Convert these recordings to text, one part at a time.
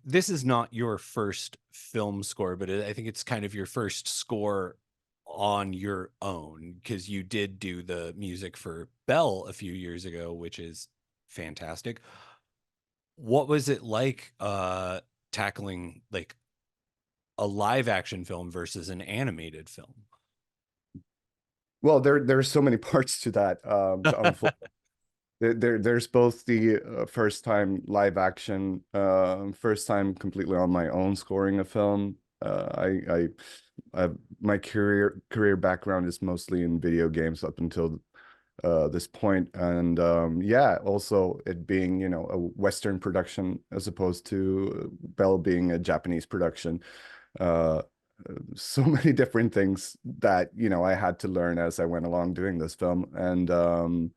this is not your first film score, but I think it's kind of your first score on your own because you did do the music for Belle a few years ago, which is fantastic. What was it like tackling like a live action film versus an animated film? Well, there's so many parts to that. There's both the first time live action, first time completely on my own scoring a film. My career background is mostly in video games up until this point, and yeah, also it being a Western production as opposed to Belle being a Japanese production. Uh, so many different things that I had to learn as I went along doing this film, and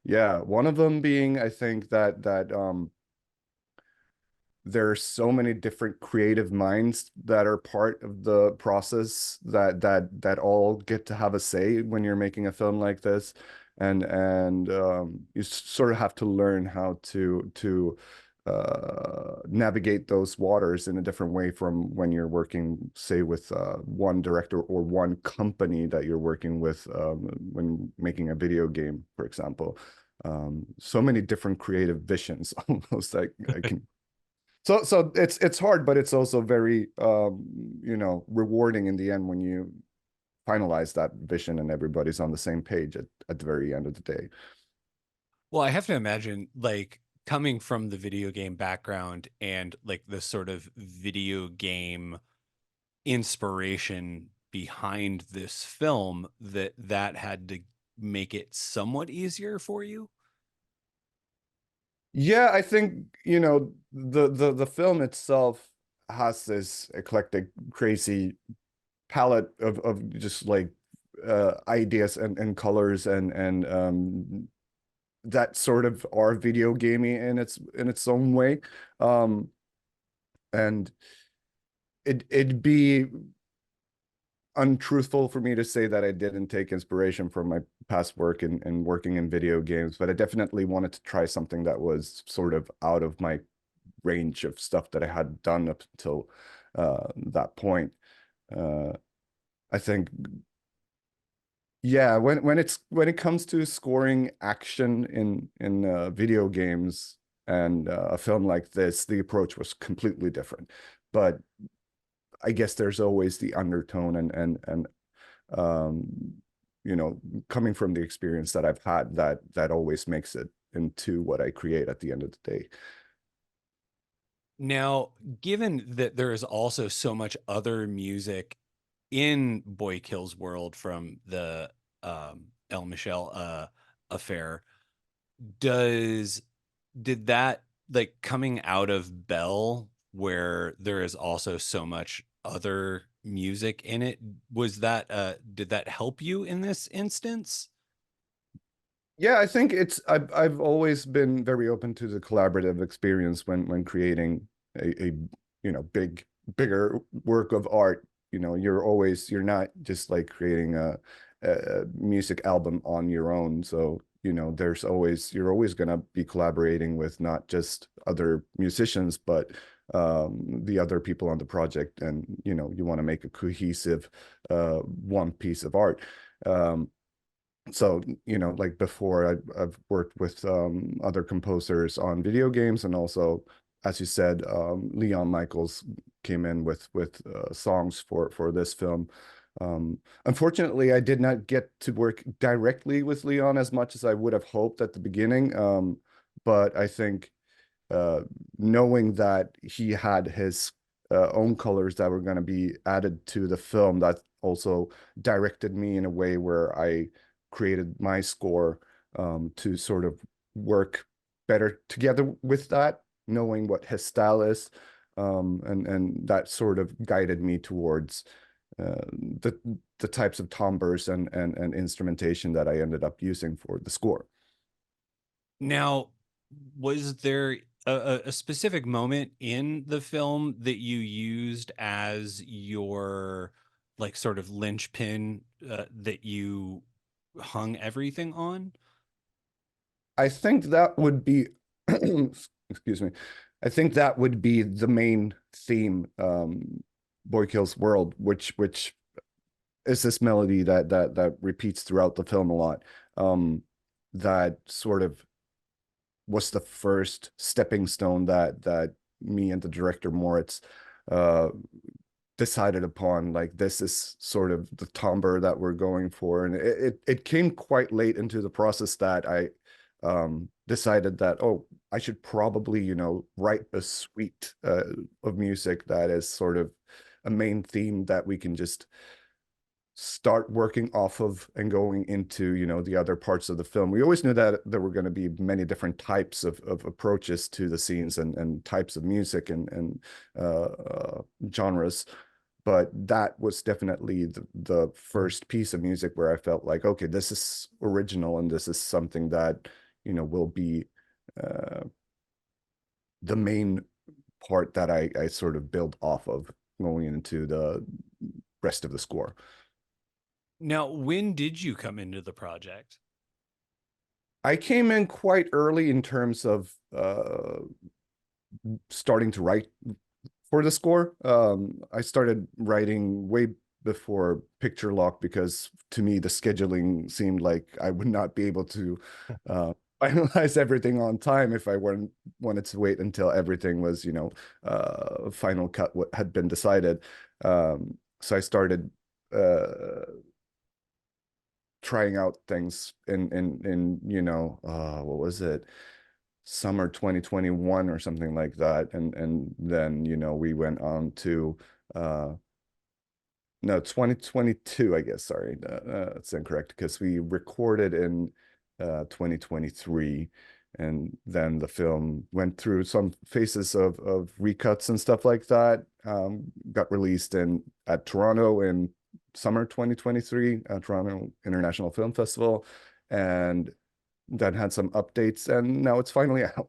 yeah, one of them being I think that there are so many different creative minds that are part of the process that all get to have a say when you're making a film like this, and you sort of have to learn how to navigate those waters in a different way from when you're working, say, with one director or one company that you're working with when making a video game, for example. So many different creative visions almost I can so it's hard, but it's also very rewarding in the end when you finalize that vision and everybody's on the same page at the very end of the day. Well, I have to imagine like coming from the video game background and like the sort of video game inspiration behind this film that had to make it somewhat easier for you. Yeah, I think, the film itself has this eclectic, crazy palette of just like ideas and colors and that sort of are video gamey in its own way. Um, and it'd be untruthful for me to say that I didn't take inspiration from my past work in working in video games, but I definitely wanted to try something that was sort of out of my range of stuff that I had done up until that point. Uh, I think, yeah, when it comes to scoring action in video games and a film like this, the approach was completely different. But I guess there's always the undertone and um, coming from the experience that I've had, that always makes it into what I create at the end of the day. Now, given that there is also so much other music in Boy Kill's world from the El Michelle affair, does did that like coming out of Belle where there is also so much other music in it, was that did that help you in this instance? Yeah, I think I've always been very open to the collaborative experience when creating a bigger work of art. You're not just like creating a music album on your own. So, you're always gonna be collaborating with not just other musicians, but the other people on the project, and you want to make a cohesive one piece of art. Um, so like before I've worked with other composers on video games, and also, as you said, Leon Michaels came in with songs for this film. Unfortunately, I did not get to work directly with Leon as much as I would have hoped at the beginning, but I think uh, knowing that he had his own colors that were going to be added to the film, that also directed me in a way where I created my score to sort of work better together with that, knowing what his style is, and that sort of guided me towards the types of timbres and instrumentation that I ended up using for the score. Now, was there a specific moment in the film that you used as your like sort of linchpin that you hung everything on? I think that would be, excuse me. I think that would be the main theme, Boy Kills World, which is this melody that repeats throughout the film a lot. That sort of was the first stepping stone that me and the director Moritz uh decided upon. Like, this is sort of the timbre that we're going for, and it came quite late into the process that I decided that, oh, I should probably, write a suite of music that is sort of a main theme that we can just start working off of and going into, the other parts of the film. We always knew that there were going to be many different types of approaches to the scenes and types of music and genres, but that was definitely the first piece of music where I felt like, okay, this is original and this is something that, will be uh, the main part that I sort of build off of going into the rest of the score. Now, when did you come into the project? I came in quite early in terms of starting to write for the score. I started writing way before Picture Lock because to me the scheduling seemed like I would not be able to finalize everything on time if I wanted to wait until everything was, final cut what had been decided. So I started trying out things in what was it, summer 2021 or something like that, and then we went on to uh no, 2022, I guess. Sorry, that's incorrect because we recorded in 2023, and then the film went through some phases of recuts and stuff like that. Got released in at Toronto in summer 2023 at Toronto International Film Festival, and then had some updates, and now it's finally out.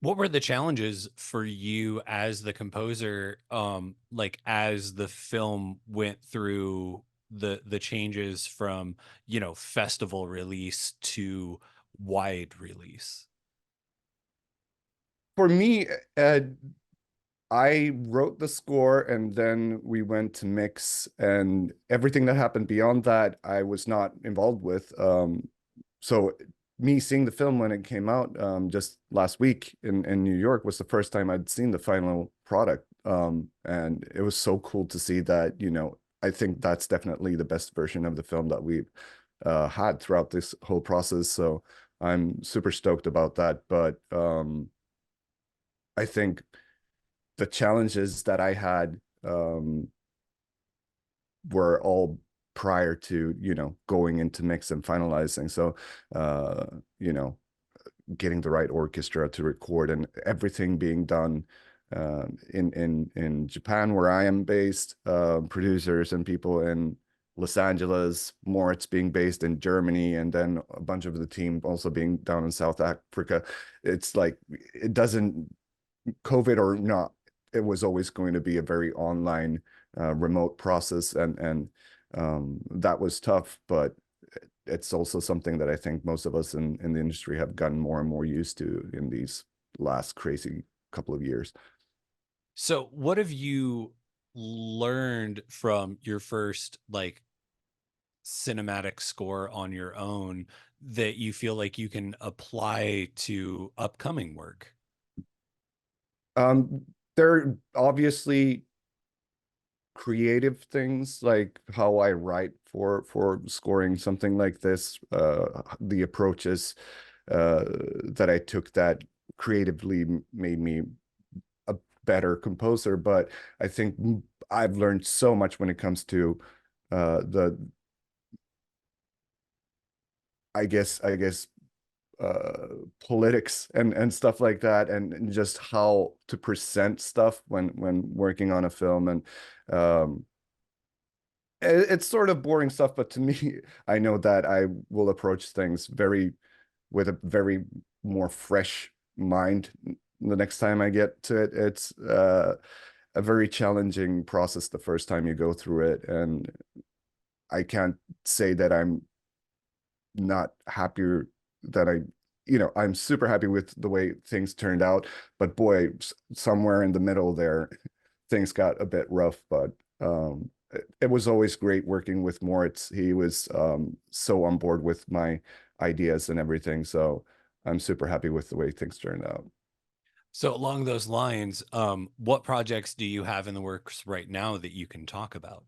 What were the challenges for you as the composer, like as the film went through the changes from, festival release to wide release? For me, uh, I wrote the score and then we went to mix, and everything that happened beyond that I was not involved with. So me seeing the film when it came out just last week in New York was the first time I'd seen the final product. And it was so cool to see that, I think that's definitely the best version of the film that we've had throughout this whole process. So I'm super stoked about that. But I think the challenges that I had were all prior to, going into mix and finalizing. So, uh, you know, getting the right orchestra to record and everything being done in Japan, where I am based, producers and people in Los Angeles, Moritz being based in Germany, and then a bunch of the team also being down in South Africa. It's like it doesn't, COVID or not, it was always going to be a very online, remote process, and that was tough. But it's also something that I think most of us in the industry have gotten more and more used to in these last crazy couple of years. So, what have you learned from your first like cinematic score on your own that you feel like you can apply to upcoming work? Um, there obviously creative things like how I write for scoring something like this, the approaches that I took that creatively made me a better composer. But I think I've learned so much when it comes to the I guess uh politics and stuff like that, and just how to present stuff when working on a film. And um it's sort of boring stuff, but to me, I know that I will approach things very with a very more fresh mind the next time I get to it. It's a very challenging process the first time you go through it, and I can't say that I'm not happier that I I'm super happy with the way things turned out, but boy, somewhere in the middle there, things got a bit rough. But it was always great working with Moritz. He was so on board with my ideas and everything. So I'm super happy with the way things turned out. So along those lines, what projects do you have in the works right now that you can talk about?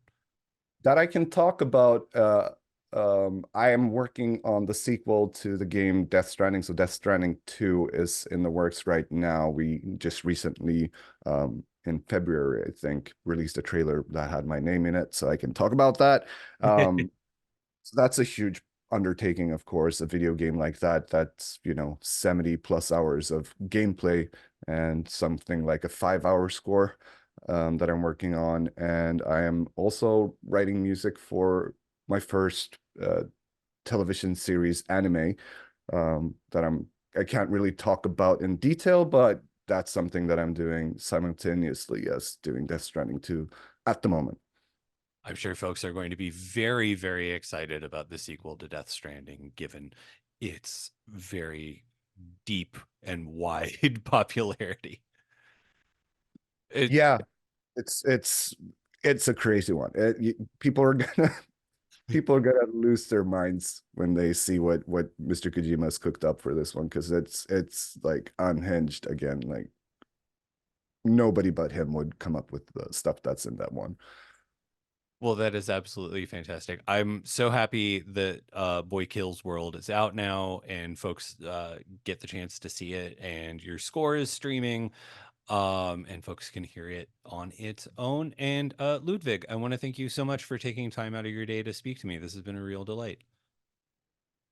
That I can talk about. I am working on the sequel to the game Death Stranding. So Death Stranding 2 is in the works right now. We just recently, in February, I think, released a trailer that had my name in it, so I can talk about that. So that's a huge undertaking, of course, a video game like that. That's, 70 plus hours of gameplay and something like a 5 hour score that I'm working on. And I am also writing music for my first television series anime that I can't really talk about in detail, but that's something that I'm doing simultaneously as doing Death Stranding 2 at the moment. I'm sure folks are going to be very, very excited about the sequel to Death Stranding, given its very deep and wide popularity. It, Yeah, it's a crazy one. People are gonna people are gonna lose their minds when they see what Mr. Kojima's cooked up for this one, because it's like unhinged again. Like nobody but him would come up with the stuff that's in that one. well, that is absolutely fantastic. I'm so happy that Boy Kills World is out now and folks get the chance to see it, and your score is streaming, and folks can hear it on its own. And Ludwig, I want to thank you so much for taking time out of your day to speak to me. This has been a real delight.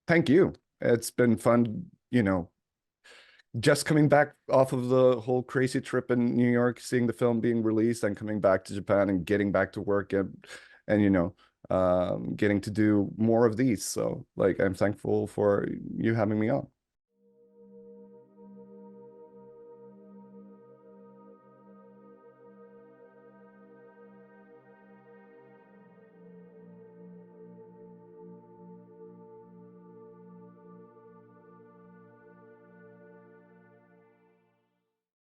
Thank you. It's been fun, just coming back off of the whole crazy trip in New York, seeing the film being released, and coming back to Japan and getting back to work and getting to do more of these. So like I'm thankful for you having me on.